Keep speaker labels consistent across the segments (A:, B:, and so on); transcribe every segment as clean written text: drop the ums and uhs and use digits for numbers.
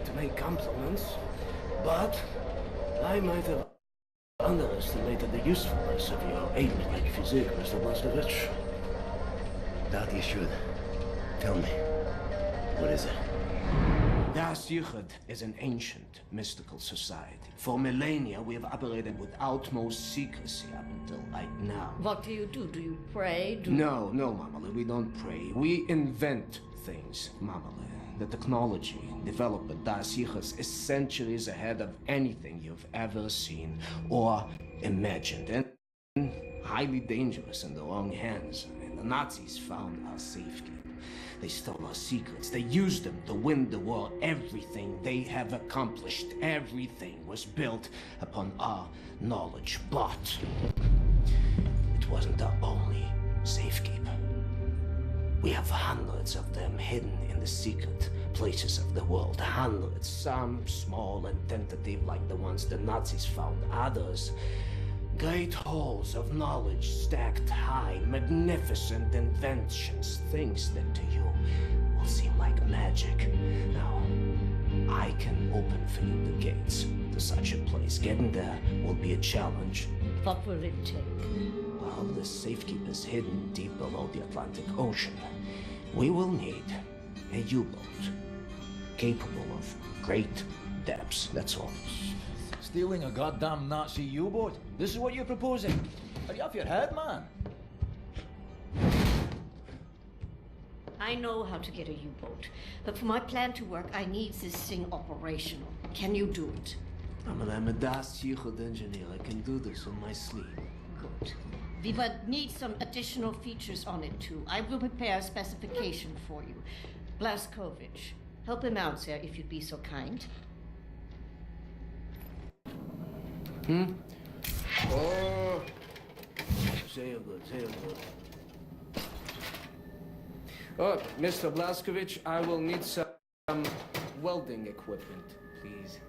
A: to make compliments, but I might have underestimated the usefulness of your ape-like physique, Mr. Blaskovich.
B: Doubt you should. Tell me, what is it?
A: Das Yichud is an ancient, mystical society. For millennia, we have operated with utmost secrecy up until right now.
C: What do? Do you pray?
A: No, Mamala, we don't pray. We invent things, Mamala. The technology developed by Das Yichud is centuries ahead of anything you've ever seen or imagined, and highly dangerous in the wrong hands. The Nazis found our safekeeping. They stole our secrets. They used them to win the war. Everything they have accomplished, everything was built upon our knowledge. But it wasn't our only safekeeping. We have hundreds of them hidden in the secret places of the world. Hundreds, some small and tentative like the ones the Nazis found. Others, great halls of knowledge stacked high, magnificent inventions, things that to you will seem like magic. Now, I can open for you the gates to such a place. Getting there will be a challenge.
C: What will it take?
A: Well, the safekeeping is hidden deep below the Atlantic Ocean. We will need a U-boat capable of great depths, that's all.
D: Stealing a goddamn Nazi U-boat? This is what you're proposing? Are you off your head, man?
C: I know how to get a U-boat, but for my plan to work, I need this thing operational. Can you do it?
A: I'm a Das Yichud engineer. I can do this in my sleep.
C: Good. We will need some additional features on it too. I will prepare a specification for you. Blaskovich, help him out, sir, if you'd be so kind.
A: Oh, sehr good. Oh, Mr. Blaskovich, I will need some welding equipment, please.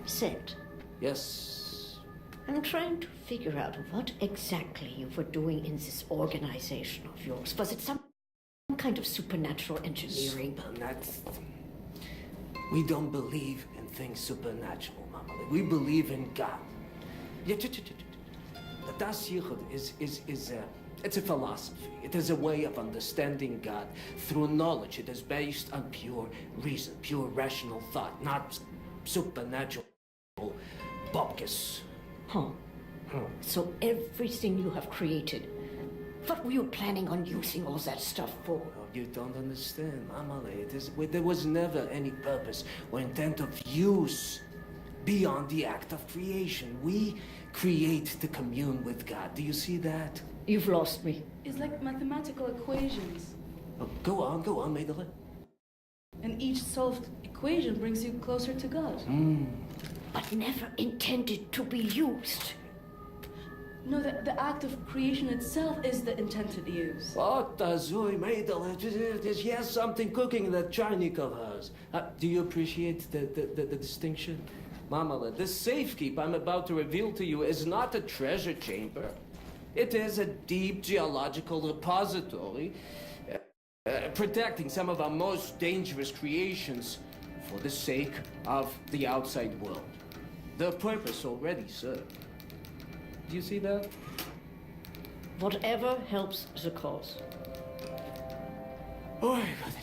C: Sid,
A: Yes.
C: I'm trying to figure out what exactly you were doing in this organization of yours. Was it some kind of supernatural engineering?
A: We don't believe in things supernatural, Mama. We believe in God. The Das Yichud it's a philosophy. It is a way of understanding God through knowledge. It is based on pure reason, pure rational thought, not supernatural bupkis.
C: Huh. So everything you have created, what were you planning on using all that stuff for?
A: Oh, you don't understand, Mamale. There was never any purpose or intent of use beyond the act of creation. We create to commune with God. Do you see that?
C: You've lost me.
E: It's like mathematical equations.
A: Oh, go on, Madeline.
E: And each solved equation brings you closer to God.
C: But never intended to be used.
E: No, the act of creation itself is the intended use.
A: What does Madeline? There's yes something cooking in that Chinese of hers. Do you appreciate the distinction? Mamala, this safekeep I'm about to reveal to you is not a treasure chamber. It is a deep geological repository protecting some of our most dangerous creations for the sake of the outside world. The purpose already served. Do you see that?
C: Whatever helps the cause.
A: Oh, my God.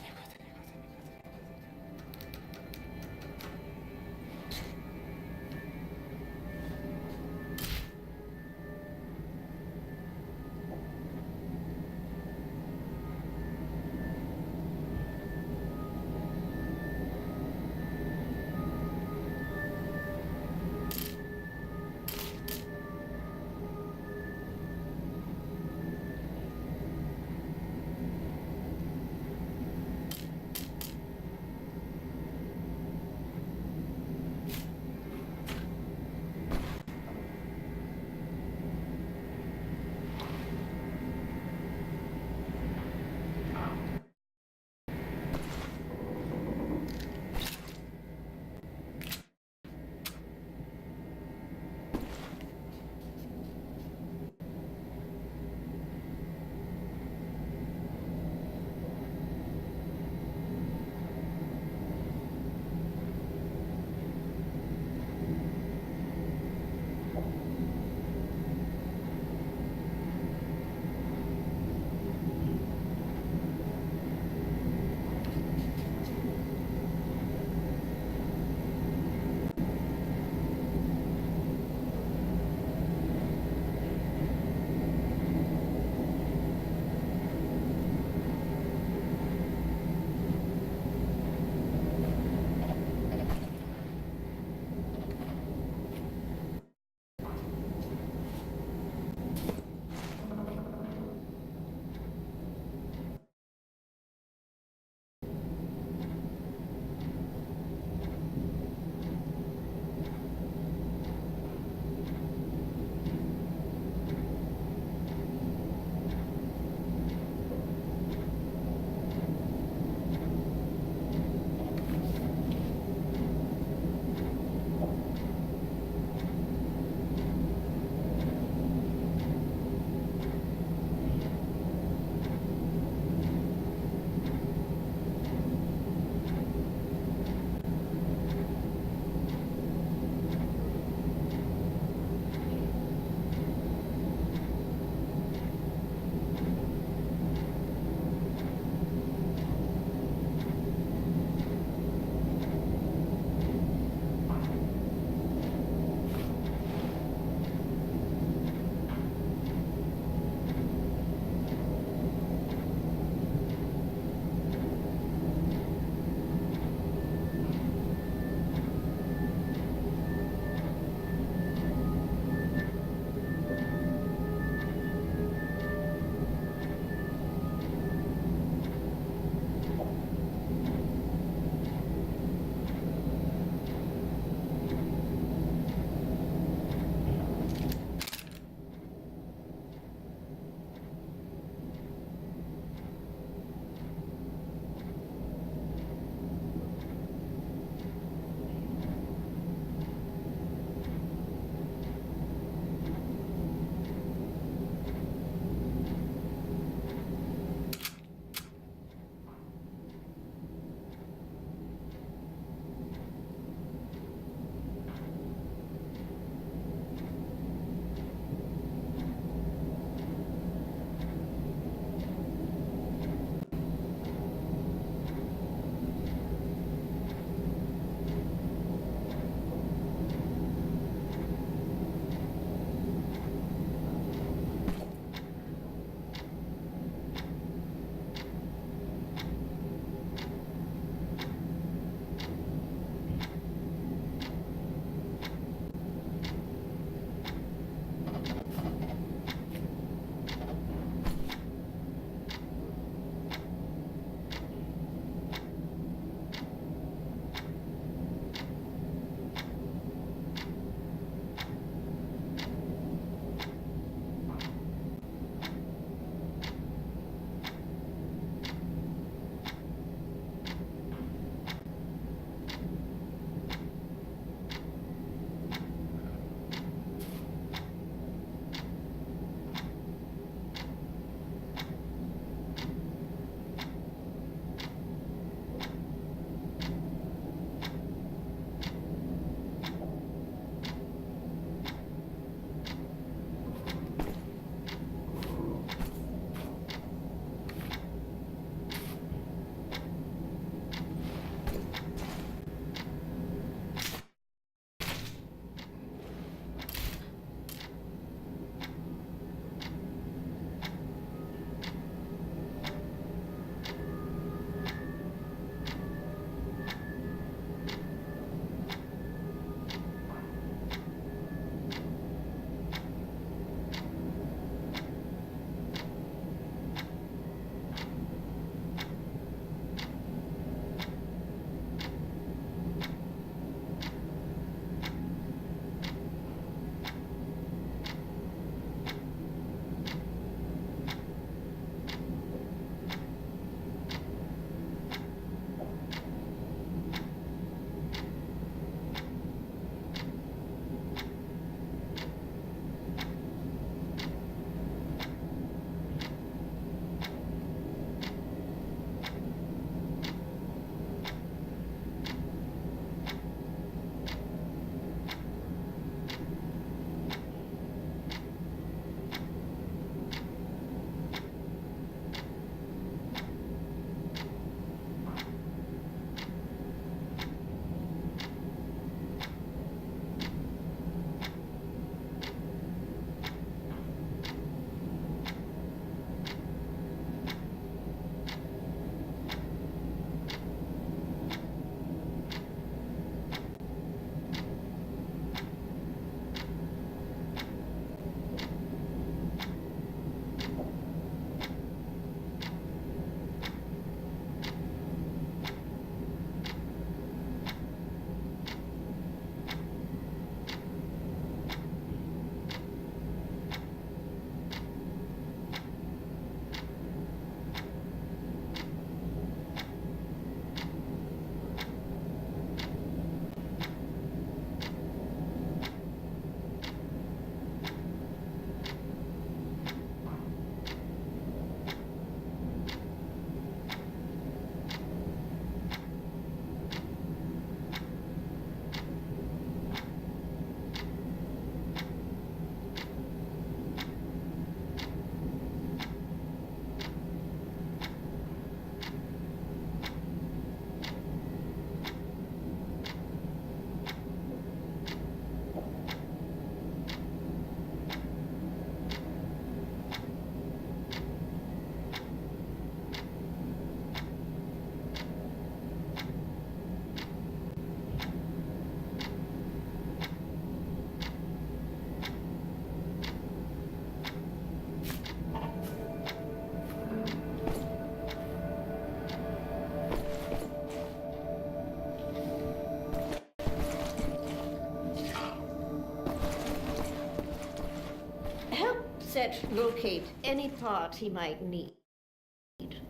C: set, locate any part he might need.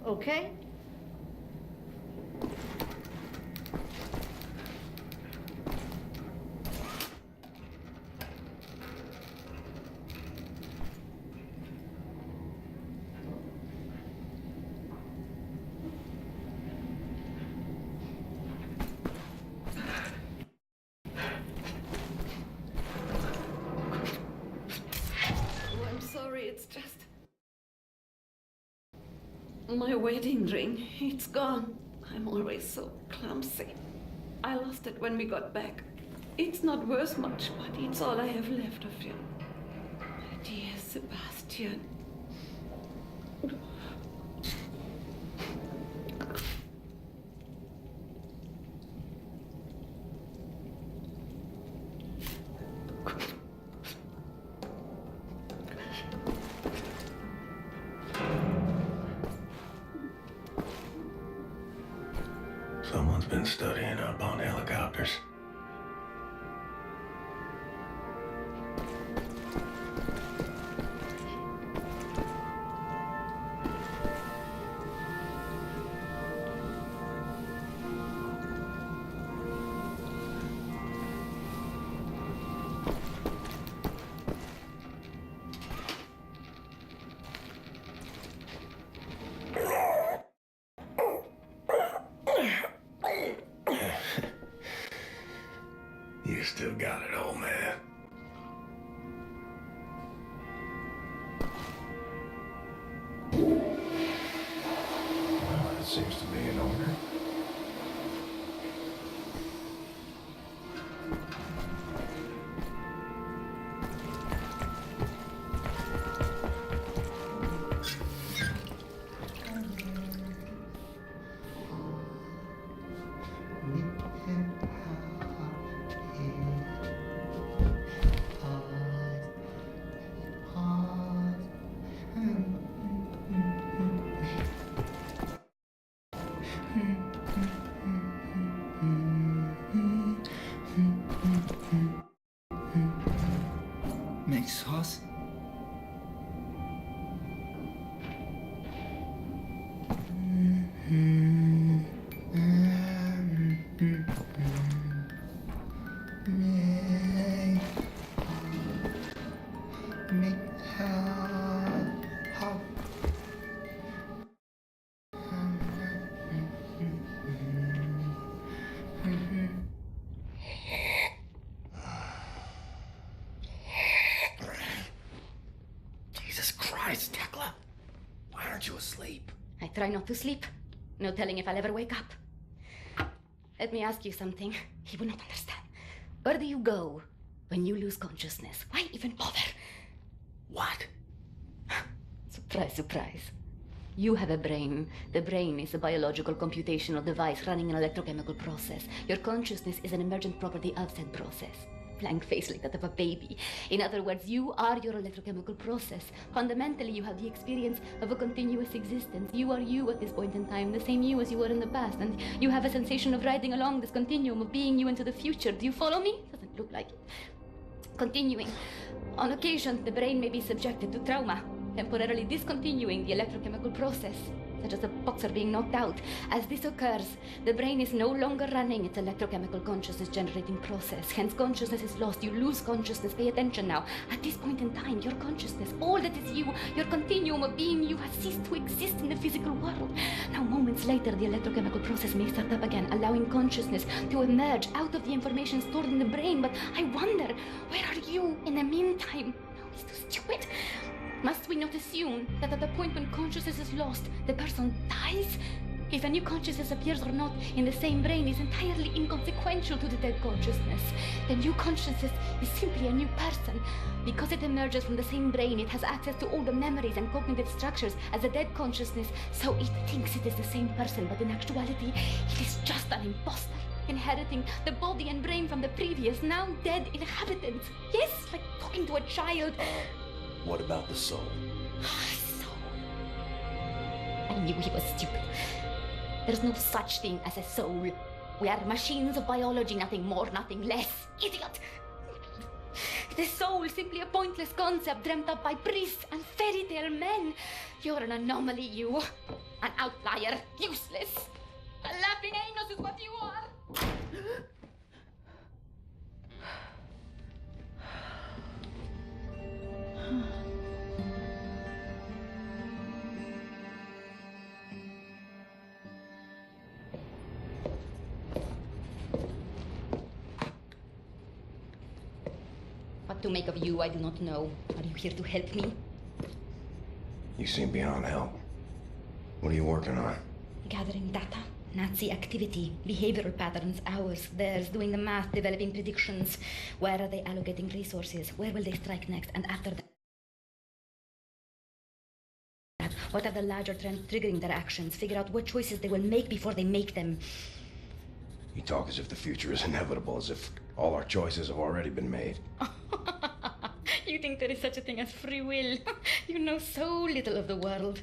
C: Okay?
E: It's just... my wedding ring. It's gone. I'm always so clumsy. I lost it when we got back. It's not worth much, but it's all I have left of you. My dear Sebastian.
B: Someone's been studying up on helicopters. You still got it, old man. Well, it seems to be in order.
F: Makes sauce.
B: Jesus Christ, Tekla! Why aren't you asleep?
G: I try not to sleep. No telling if I'll ever wake up. Let me ask you something. He will not understand. Where do you go when you lose consciousness? Why even bother?
B: What?
G: Surprise, surprise. You have a brain. The brain is a biological computational device running an electrochemical process. Your consciousness is an emergent property of said process. Blank face like that of a baby. In other words, you are your electrochemical process. Fundamentally, you have the experience of a continuous existence. You are you at this point in time, the same you as you were in the past, and you have a sensation of riding along this continuum of being you into the future. Do you follow me? Doesn't look like it. Continuing. On occasion, the brain may be subjected to trauma, temporarily discontinuing the electrochemical process, such as a boxer being knocked out. As this occurs, the brain is no longer running its electrochemical consciousness generating process. Hence, consciousness is lost. You lose consciousness. Pay attention now. At this point in time, your consciousness, all that is you, your continuum of being you, has ceased to exist in the physical world. Now, moments later, the electrochemical process may start up again, allowing consciousness to emerge out of the information stored in the brain. But I wonder, where are you in the meantime? No, it's too stupid. Must we not assume that at the point when consciousness is lost, the person dies? If a new consciousness appears or not in the same brain is entirely inconsequential to the dead consciousness. The new consciousness is simply a new person. Because it emerges from the same brain, it has access to all the memories and cognitive structures as a dead consciousness, so it thinks it is the same person, but in actuality, it is just an imposter, inheriting the body and brain from the previous, now dead inhabitants. Yes, like talking to a child.
B: What about the soul?
G: Soul. I knew he was stupid. There's no such thing as a soul. We are machines of biology, nothing more, nothing less. Idiot! The soul, simply a pointless concept dreamt up by priests and fairy tale men. You're an anomaly, you. An outlier. Useless. A laughing anus is what you are. What to make of you, I do not know. Are you here to help me?
B: You seem beyond help. What are you working on?
G: Gathering data. Nazi activity, behavioral patterns, ours, theirs, doing the math, developing predictions. Where are they allocating resources? Where will they strike next? And after that, what are the larger trends triggering their actions? Figure out what choices they will make before they make them.
B: You talk as if the future is inevitable, as if all our choices have already been made.
G: You think there is such a thing as free will? You know so little of the world.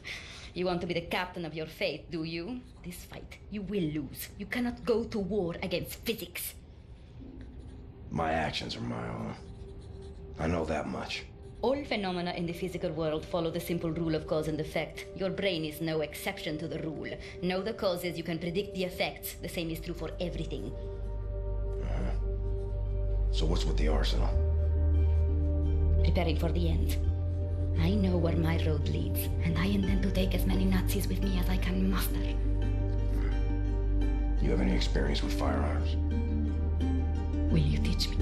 G: You want to be the captain of your fate, do you? This fight, you will lose. You cannot go to war against physics.
B: My actions are my own. I know that much.
G: All phenomena in the physical world follow the simple rule of cause and effect. Your brain is no exception to the rule. Know the causes, you can predict the effects. The same is true for everything.
B: So what's with the arsenal?
G: Preparing for the end. I know where my road leads, and I intend to take as many Nazis with me as I can muster.
B: You have any experience with firearms?
G: Will you teach me?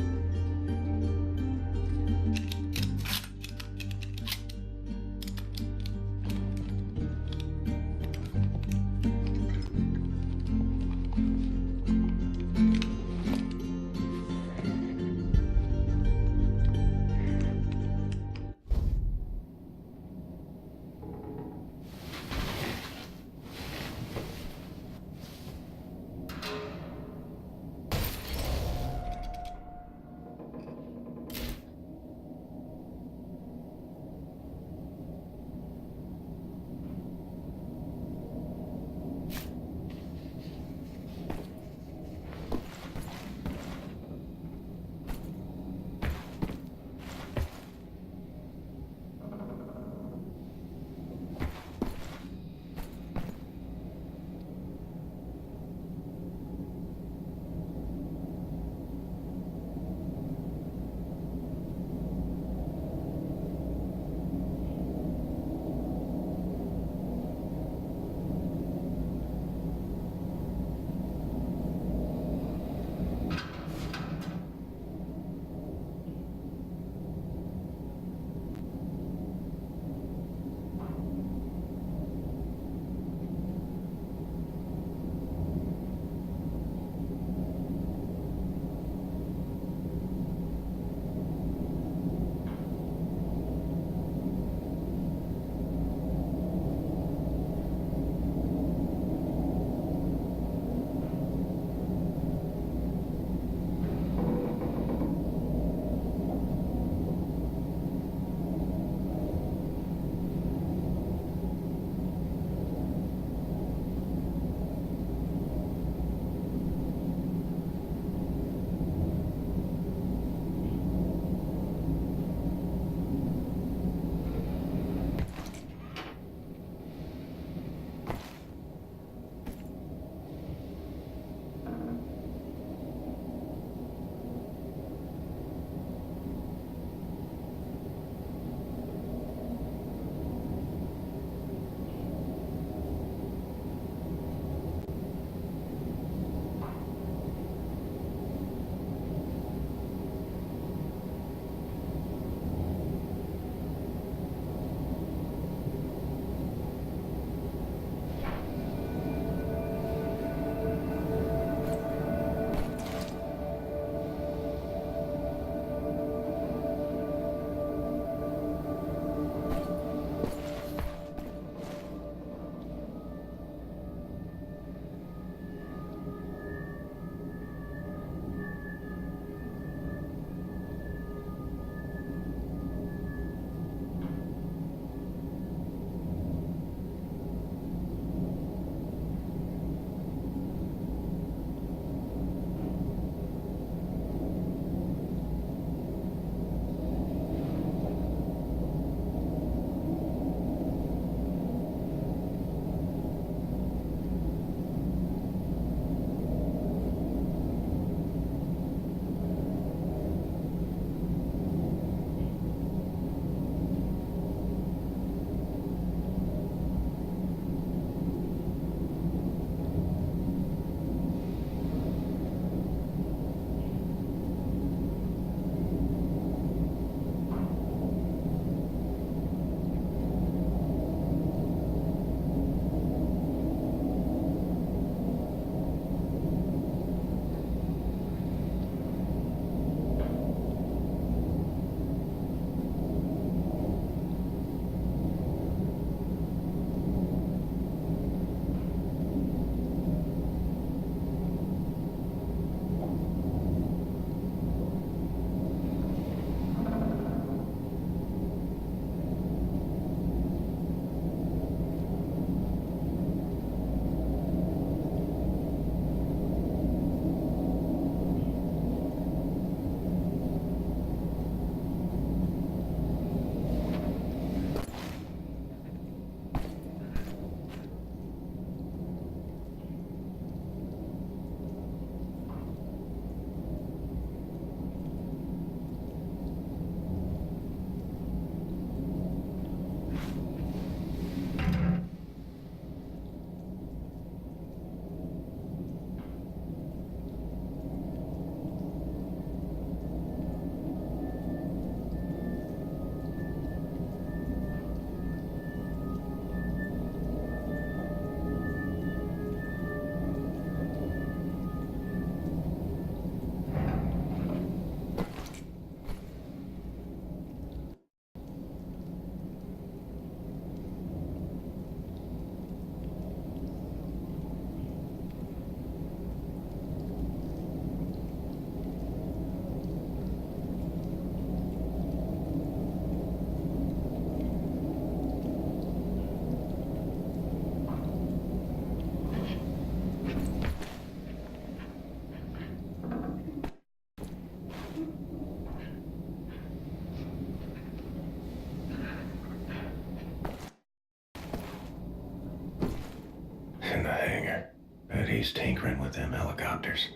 B: he's tinkering with them helicopters.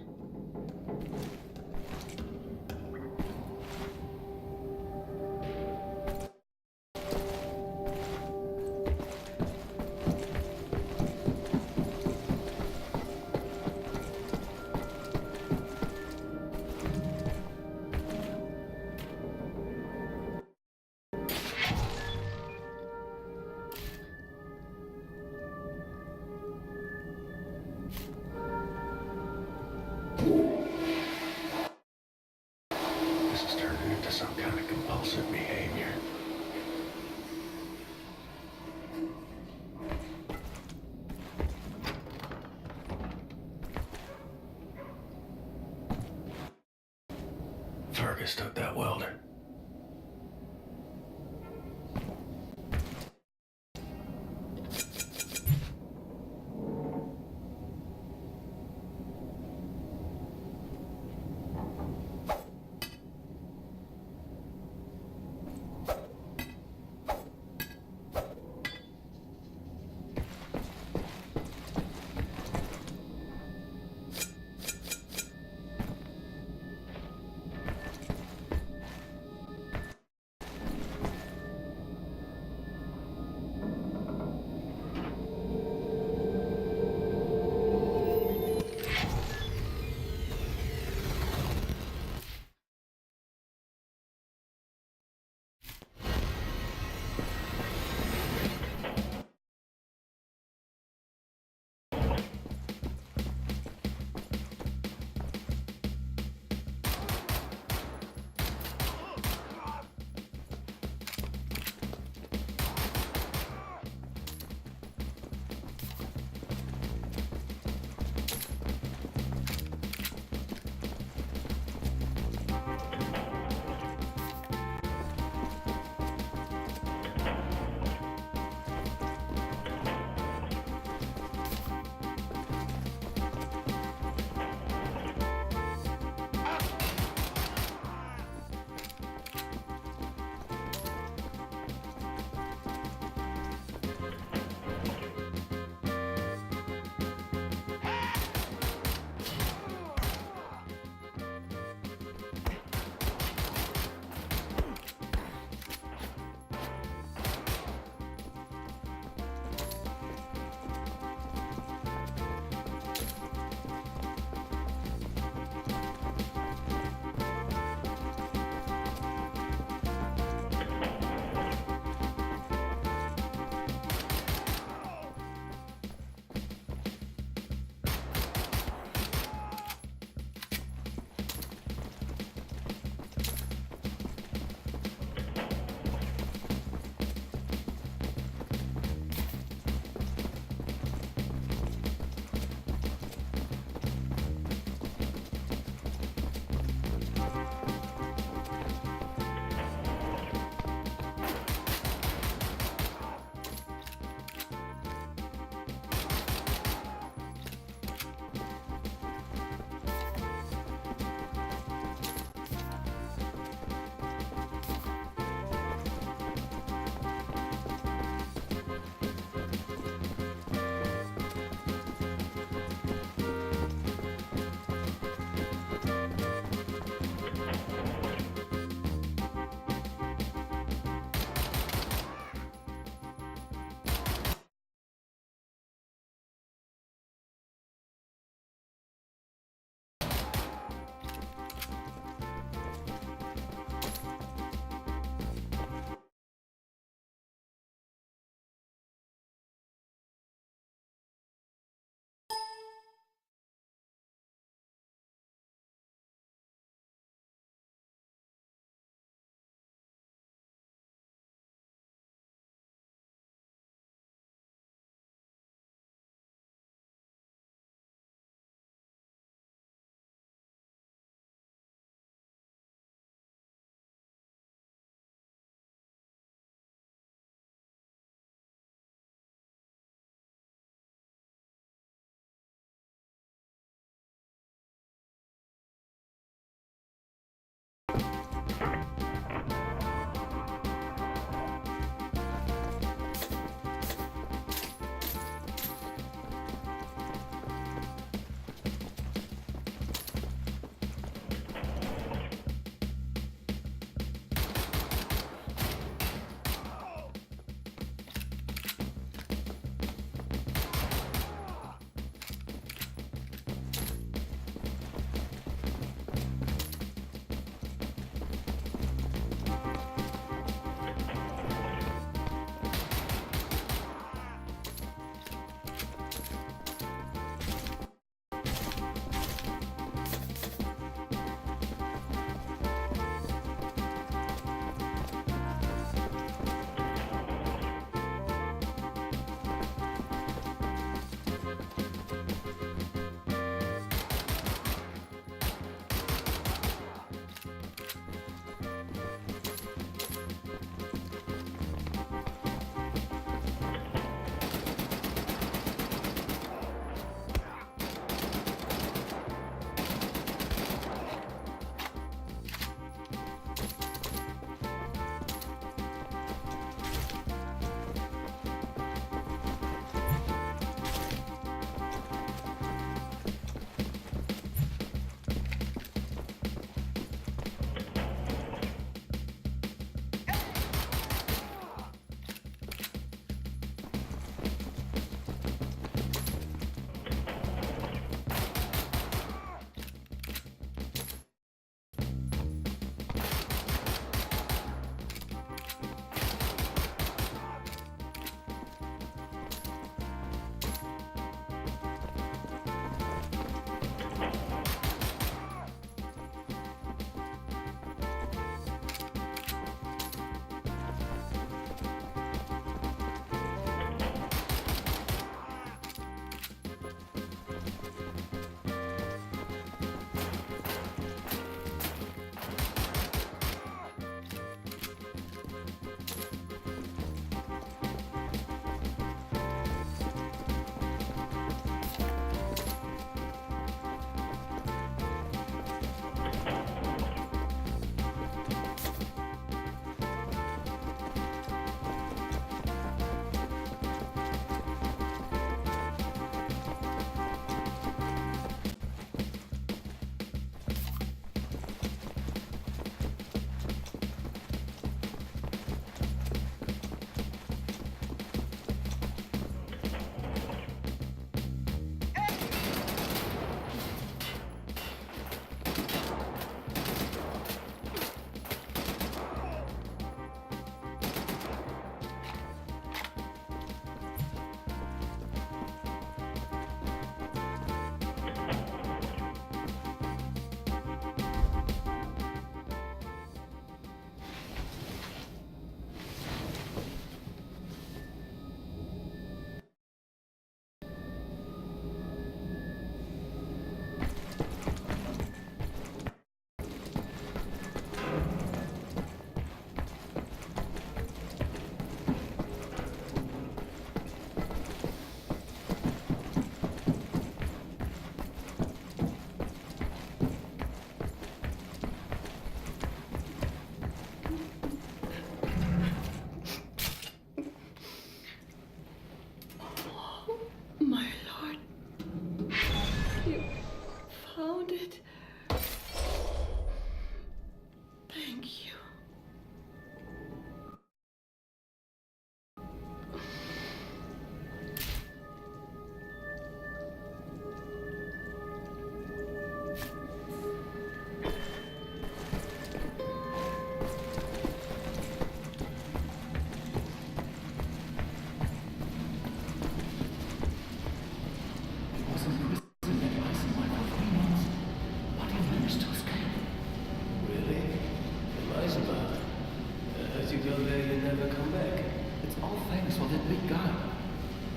B: This is turning into some kind of compulsive behavior. Fergus took that welder.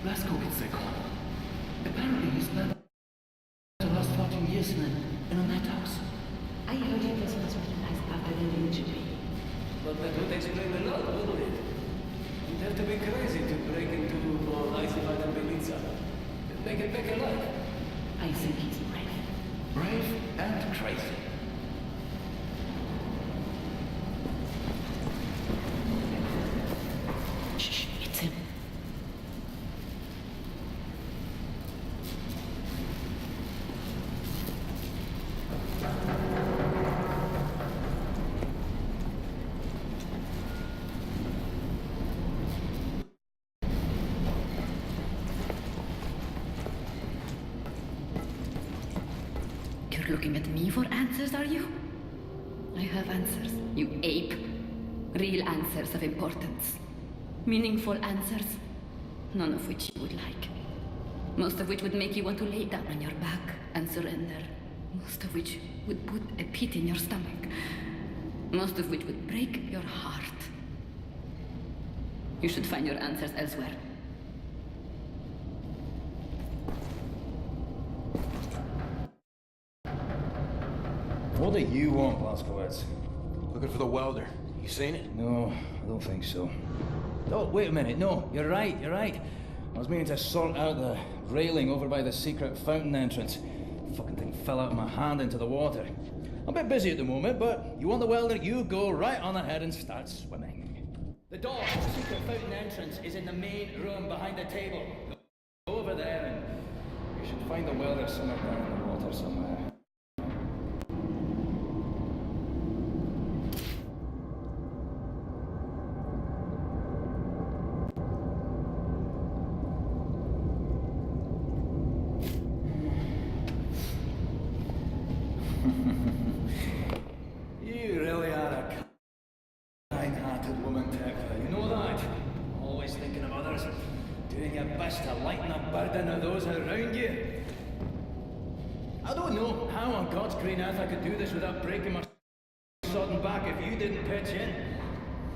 F: Blazkowicz second. Apparently he spent the last 14 years in a madhouse.
E: I heard he was hospitalized after the injury.
H: But that would explain a lot, wouldn't it? You'd have to be crazy to break into Iceland and Beliza. Make it back alive.
E: I think he's brave.
F: Brave and crazy.
E: Shh, it's him.
G: You're looking at me for answers, are you? I have answers, you ape. Real answers of importance. Meaningful answers. None of which you would like. Most of which would make you want to lay down on your back and surrender. Most of which would put a pit in your stomach. Most of which would break your heart. You should find your answers elsewhere.
D: What do you want, Blazkowicz?
B: Looking for the welder. You seen it?
D: No, I don't think so. Oh, wait a minute. No, you're right, you're right. I was meaning to sort out the railing over by the secret fountain entrance. Fucking thing fell out of my hand into the water. I'm a bit busy at the moment, but you want the welder, you go right on ahead and start swimming. The door to the secret fountain entrance is in the main room behind the table. Go over there and you should find the welder somewhere down in the water somewhere. You really are a kind-hearted woman, Tekla. You know that? Always thinking of others. Doing your best to lighten the burden of those around you. I don't know how on God's green earth I could do this without breaking my sodden back if you didn't pitch in.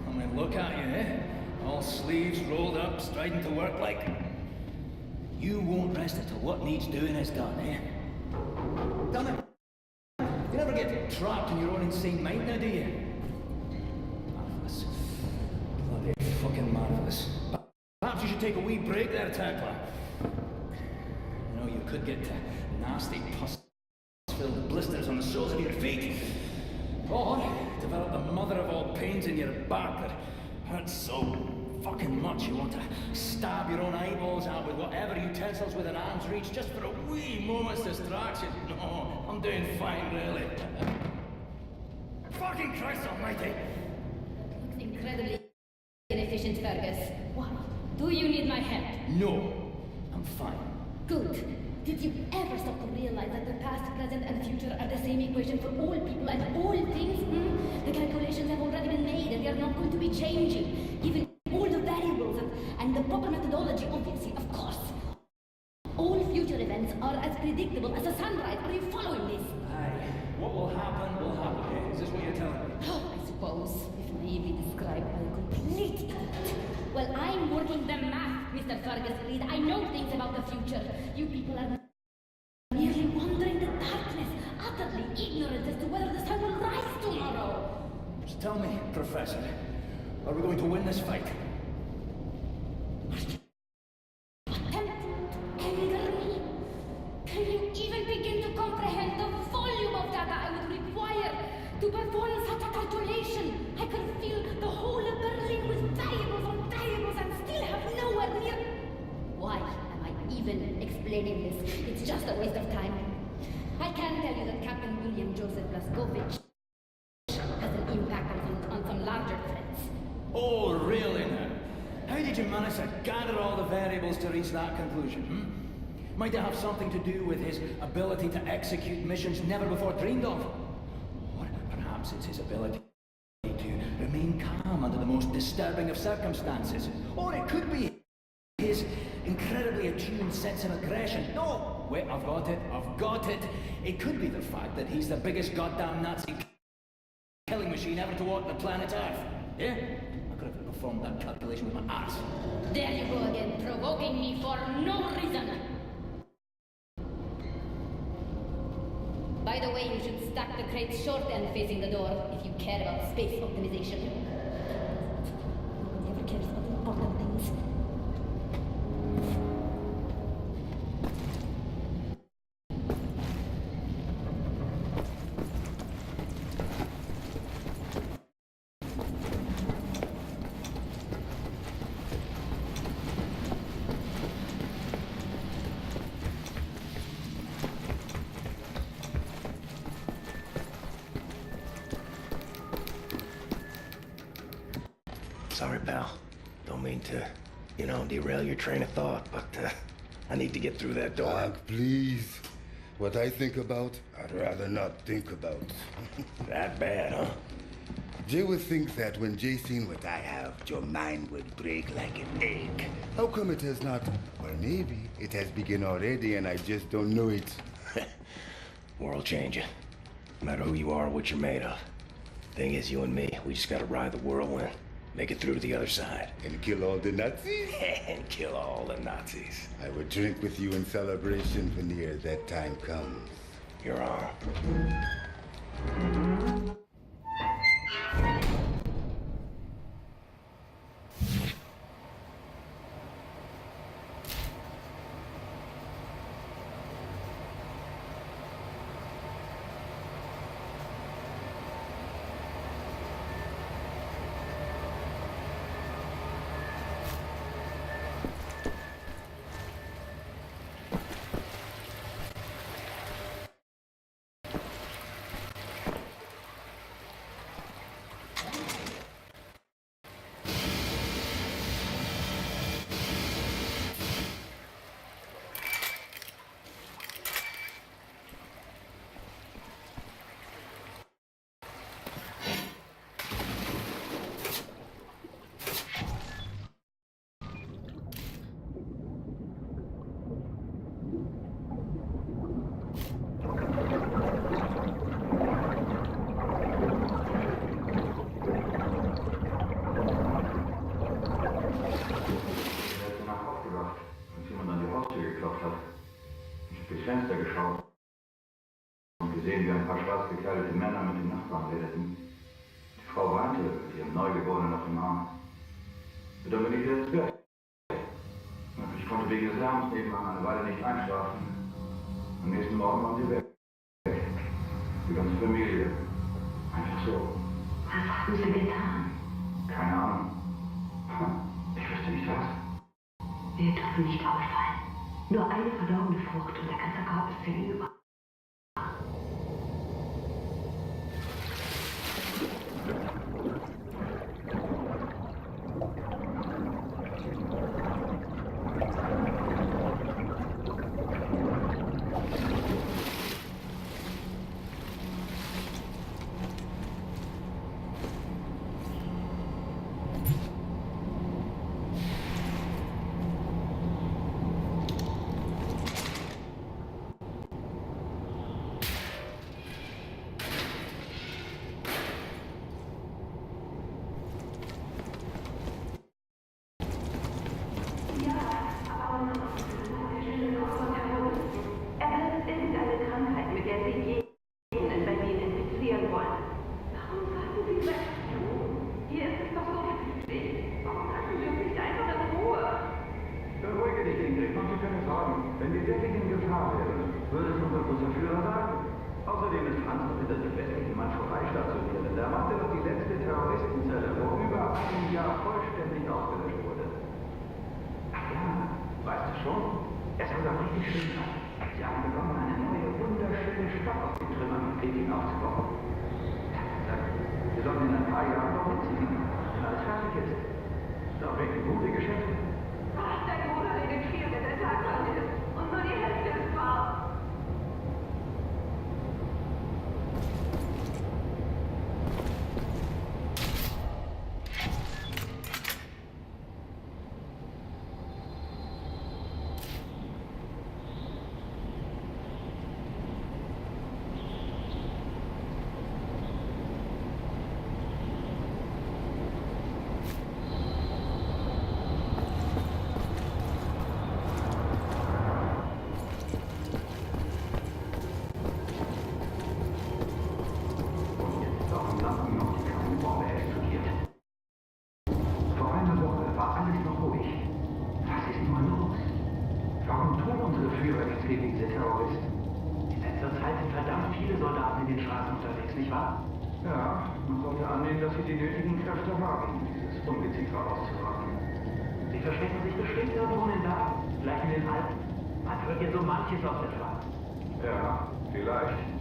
D: I mean, look at you, eh? All sleeves rolled up, striding to work like... You won't rest until what needs doing is done, eh? Done it. You never get trapped in your own insane mind now, do you? Marvellous. Bloody fucking marvellous. Perhaps you should take a wee break there, Tekla. You know, you could get nasty pus-filled blisters on the soles of your feet. Or develop the mother of all pains in your back that hurts so fucking much you want to stab your own eyeballs out with whatever utensils within arm's reach just for a wee moment's distraction. No, I'm doing fine, really. Fucking Christ almighty!
G: Looks incredibly inefficient, Fergus. Why? Do you need my help?
D: No, I'm fine.
G: Good. Did you ever stop to realize that the past, present, and future are the same equation for all people and all things? The calculations have already been made and they are not going to be changing. Even all the variables and the proper methodology, obviously, of course. All future events are as predictable as a sunrise. Are you following this?
D: Aye. What will happen, eh? Is this what you're telling me?
G: Oh, I suppose, if naively described by a complete idiot. Well, I'm working the math, Mr. Fergus Reed. I know things about the future. You people are merely wandering the darkness, utterly ignorant as to whether the sun will rise tomorrow.
D: Just tell me, Professor, are we going to win this fight?
G: Attempt to anger me? Can you even begin to comprehend the volume of data I would require to perform such a calculation? I can feel the whole of Berlin with variables on variables and still have nowhere near... Why am I even explaining this? It's just a waste of time. I can tell you that Captain William Joseph Blazkowicz has an impact on some larger threats.
D: Oh, really now? How did you manage to gather all the variables to reach that conclusion, Might it have something to do with his ability to execute missions never before dreamed of? Or perhaps it's his ability to remain calm under the most disturbing of circumstances. Or it could be his incredibly attuned sense of aggression. No! Wait, I've got it. It could be the fact that he's the biggest goddamn Nazi killing machine ever to walk the planet Earth. Yeah? I could have performed that calculation with my arse.
G: There you go again, provoking me for
I: By the way, you should stack the crates short end facing the door if you care about space optimization. Never cares about important things.
B: Sorry, pal. Don't mean to, derail your train of thought, but I need to get through that door.
J: Doug, please. What I think about, I'd rather not think about.
B: That bad, huh?
J: Jay would think that when Jay seen what I have, your mind would break like an egg. How come it has not? Or maybe it has begun already and I just don't know it.
B: World changing. No matter who you are or what you're made of. Thing is, you and me, we just gotta ride the whirlwind. Make it through to the other side.
J: And kill all the Nazis?
B: And kill all the Nazis.
J: I would drink with you in celebration whenever that time comes.
B: You're on.
K: Fenster geschaut und gesehen, wie ein paar schwarz gekleidete Männer mit den Nachbarn redeten. Die Frau weinte mit ihrem Neugeborenen auf dem Arm. Und dann bin ich wieder ins Bett. Und ich konnte wegen des Lärms nebenan eine Weile nicht einschlafen. Am nächsten Morgen waren sie weg. Die ganze Familie. Einfach so.
I: Was haben Sie getan?
K: Keine Ahnung. Ich wüsste nicht was.
I: Wir dürfen nicht auffallen. Nur eine verlorene Frucht und der ganze Korb ist hinüber.
F: Überextrem wie diese Terrorist. Zurzeit sind verdammt viele Soldaten in den Straßen unterwegs, nicht wahr?
K: Ja, man sollte annehmen, dass sie die nötigen Kräfte haben, dieses Ungeziefer auszurotten.
F: Sie verstecken sich bestimmt irgendwo in den Bergen, vielleicht in den Alpen. Man hört ja so manches aus der Schweiz.
K: Ja, vielleicht.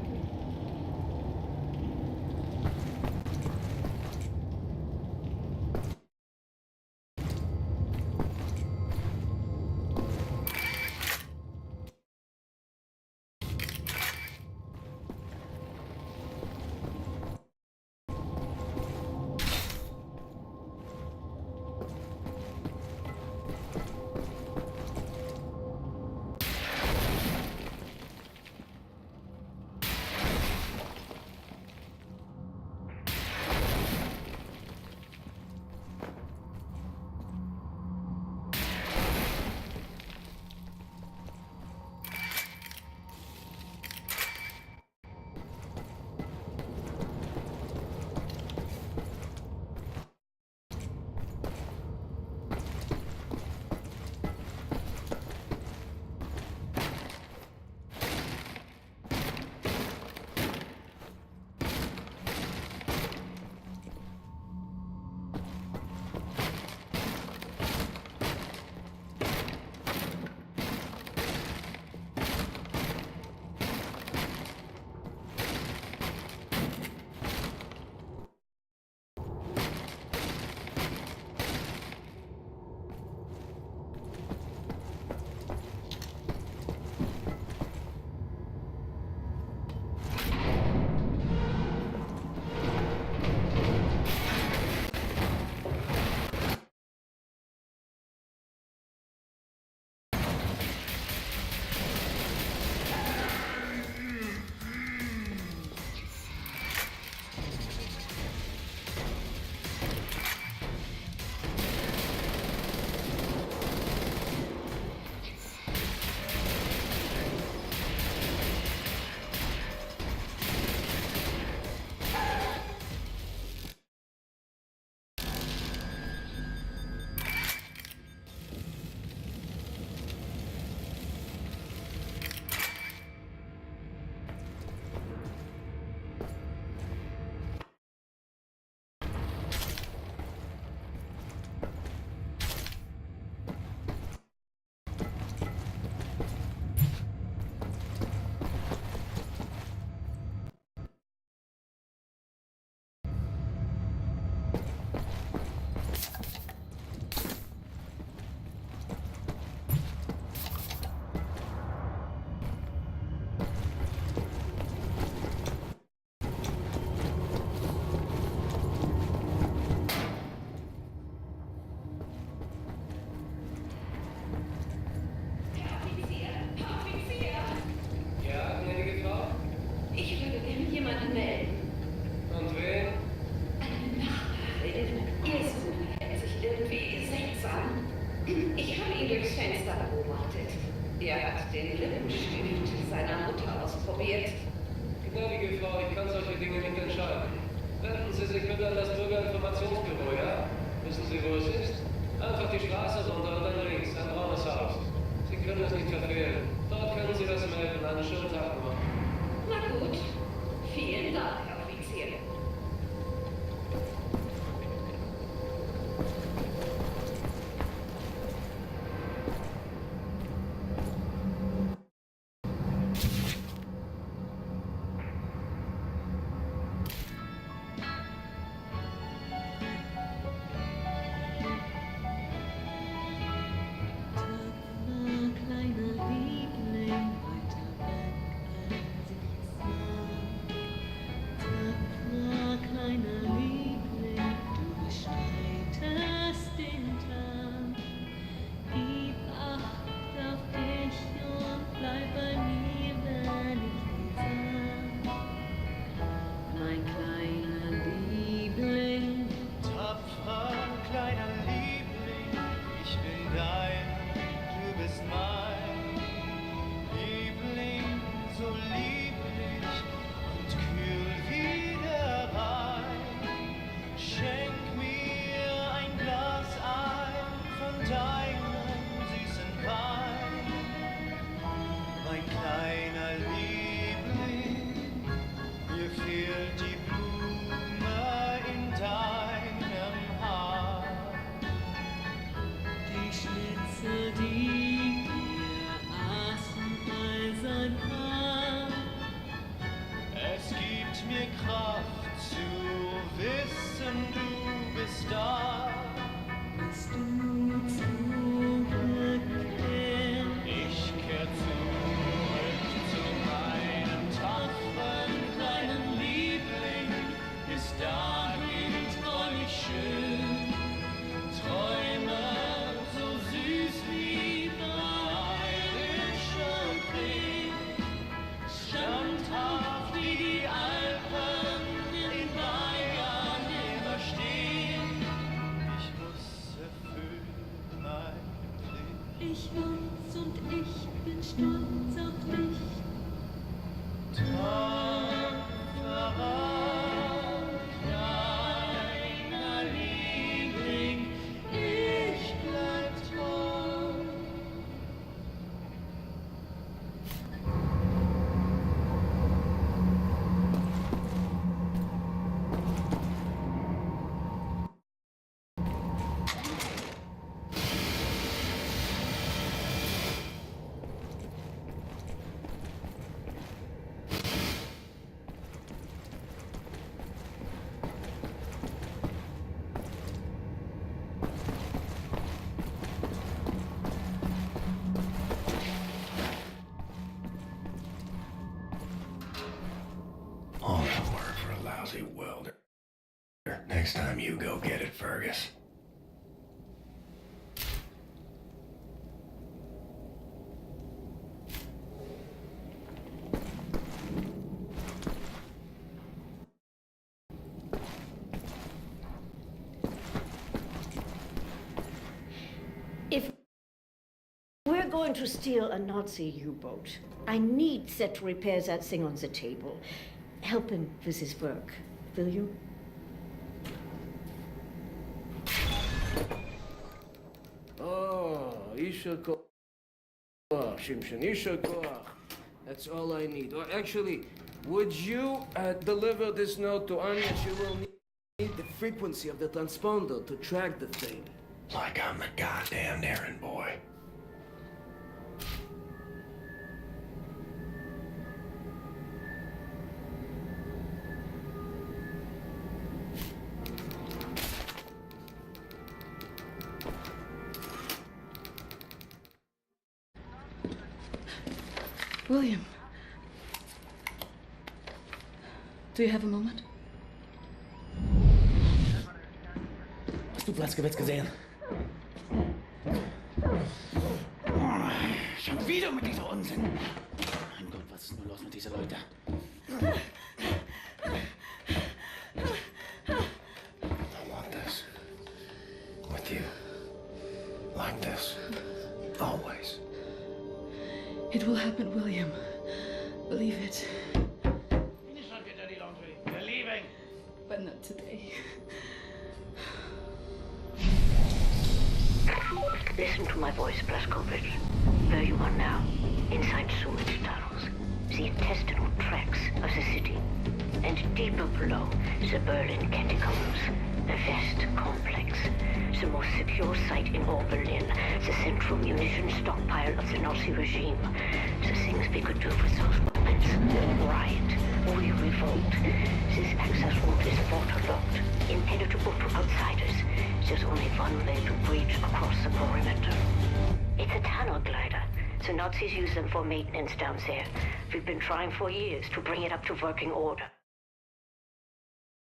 H: Gnädige Frau, ich kann solche Dinge nicht entscheiden. Wenden Sie sich bitte an das Bürgerinformationsbüro, ja? Wissen Sie, wo es ist? Einfach die Straße runter und dann links, ein braunes Haus. Sie können es nicht verfehlen. Dort können Sie das melden. Einen schönen Tag noch.
E: Na gut. Vielen Dank, Herr Offizier.
B: lousy welder. Next time you go get it, Fergus.
C: If we're going to steal a Nazi U-boat, I need Set to repair that thing on the table. Help him with his work, will you?
A: Oh, Isha Koach, Shimshon, Isha Koach. That's all I need. Or actually, would you deliver this note to Anya? She will need the frequency of the transponder to track the thing.
B: Like I'm the goddamn errand boy.
E: William. Do you have a moment?
F: Hast du Platzgewitz gesehen? Schon wieder mit dieser Unsinn. Mein Gott, was ist nur los mit diesen Leuten?
B: I want this. With you. Like this. Always.
E: It will happen, William. Believe it.
F: Finish up your dirty laundry. We're leaving.
E: But not today.
I: Listen to my voice, Blazkowicz. Where you are now, inside Sumit's tunnels, the intestinal tracts of the city, and deeper below, the Berlin catacombs, the vast complex, the most secure site in all Berlin, the central munition stockpile of the Nazi regime. The things we could do with those moments. Riot. We revolt. This access route is waterlogged, impenetrable to outsiders. There's only one way to breach across the perimeter. It's a tunnel glider. The Nazis use them for maintenance down there. We've been trying for years to bring it up to working order.